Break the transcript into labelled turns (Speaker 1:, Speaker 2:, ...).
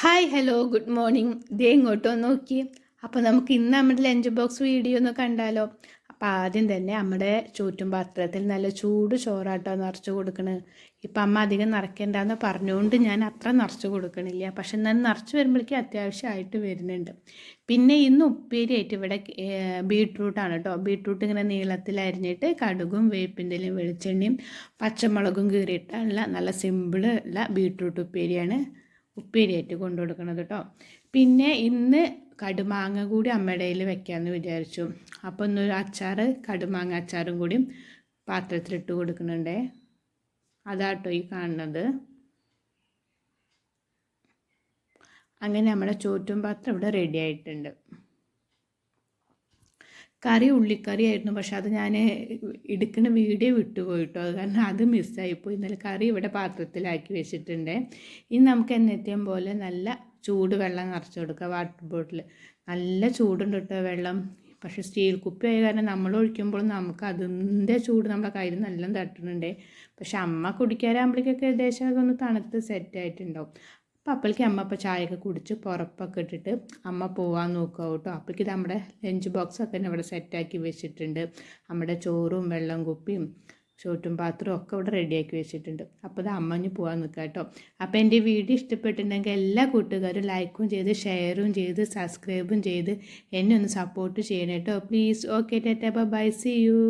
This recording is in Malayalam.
Speaker 1: Hi hello good morning. ഇതേ ഇങ്ങോട്ടോ നോക്കി. അപ്പോൾ നമുക്ക് ഇന്ന് നമ്മുടെ ലഞ്ച് ബോക്സ് വീഡിയോ ഒന്ന് കണ്ടാലോ. അപ്പോൾ ആദ്യം തന്നെ നമ്മുടെ ചൂറ്റും പാത്രത്തിൽ നല്ല ചൂട് ചോറാട്ടോ നിറച്ച് കൊടുക്കണത്. ഇപ്പം അമ്മ അധികം നിറയ്ക്കേണ്ടെന്ന് പറഞ്ഞുകൊണ്ട് ഞാൻ അത്ര നിറച്ച് കൊടുക്കണില്ല. പക്ഷെ എന്നാൽ നിറച്ച് വരുമ്പോഴേക്കും അത്യാവശ്യമായിട്ട് വരുന്നുണ്ട്. പിന്നെ ഇന്ന് ഉപ്പേരിയായിട്ട് ഇവിടെ ബീട്രൂട്ടാണ് കേട്ടോ. ബീട്രൂട്ട് ഇങ്ങനെ നീളത്തിൽ അരിഞ്ഞിട്ട് കടുകും വേപ്പിൻ്റെലും വെളിച്ചെണ്ണയും പച്ചമുളകും കീറിയിട്ടുള്ള നല്ല സിമ്പിൾ ഉള്ള ബീട്രൂട്ട് ഉപ്പേരിയാണ് ഉപ്പേരിയായിട്ട് കൊണ്ടു കൊടുക്കണത് കേട്ടോ. പിന്നെ ഇന്ന് കടുമാങ്ങ കൂടി അമ്മയുടെ കയ്യിൽ വെക്കാമെന്ന് വിചാരിച്ചു. അപ്പോൾ ഇന്നൊരു അച്ചാർ, കടുമാങ്ങ അച്ചാറും കൂടി പാത്രത്തിലിട്ട് കൊടുക്കുന്നുണ്ടേ. അതാട്ടോ ഈ കാണുന്നത്. അങ്ങനെ നമ്മുടെ ചോറ്റും പാത്രം ഇവിടെ റെഡി ആയിട്ടുണ്ട്. കറി ഉള്ളിക്കറി ആയിരുന്നു, പക്ഷെ അത് ഞാൻ എടുക്കുന്ന വീഡിയോ വിട്ടുപോയിട്ടോ. അത് കാരണം അത് മിസ്സായിപ്പോയി. ഇന്നലെ കറി ഇവിടെ പാത്രത്തിലാക്കി വെച്ചിട്ടുണ്ട്. ഇനി നമുക്ക് എന്നത്തെയും പോലെ നല്ല ചൂട് വെള്ളം നിറച്ച് കൊടുക്കുക. വാട്ടർ ബോട്ടിൽ നല്ല ചൂടുണ്ട് കേട്ടോ വെള്ളം. പക്ഷേ സ്റ്റീൽ കുപ്പി ആയ കാരണം നമ്മൾ ഒഴിക്കുമ്പോൾ നമുക്ക് അതിൻ്റെ ചൂട് നമ്മുടെ കയ്യിൽ നല്ല തട്ടുന്നുണ്ട്. പക്ഷെ അമ്മ കുടിക്കാറാകുമ്പോഴേക്കൊക്കെ ഏകദേശം അതൊന്ന് തണുത്ത് സെറ്റായിട്ടുണ്ടാവും. അപ്പോൾ അപ്പോഴേക്ക് അമ്മ ഇപ്പോൾ ചായയൊക്കെ കുടിച്ച് പുറപ്പൊക്കെ ഇട്ടിട്ട് അമ്മ പോകാൻ നോക്കുക കേട്ടോ. അപ്പോഴേക്ക് നമ്മുടെ ലഞ്ച് ബോക്സൊക്കെ തന്നെ ഇവിടെ സെറ്റാക്കി വെച്ചിട്ടുണ്ട്. നമ്മുടെ ചോറും വെള്ളം കുപ്പിയും ചോറ്റും പാത്രവും ഒക്കെ ഇവിടെ റെഡിയാക്കി വെച്ചിട്ടുണ്ട്. അപ്പോൾ ഇത് അമ്മഞ്ഞ് പോകാൻ നിൽക്കുക കേട്ടോ. അപ്പോൾ എൻ്റെ വീഡിയോ ഇഷ്ടപ്പെട്ടിട്ടുണ്ടെങ്കിൽ എല്ലാ കൂട്ടുകാരും ലൈക്കും ചെയ്ത് ഷെയറും ചെയ്ത് സബ്സ്ക്രൈബും ചെയ്ത് എന്നെ ഒന്ന് സപ്പോർട്ട് ചെയ്യണം കേട്ടോ please. Okay tata bye, see U.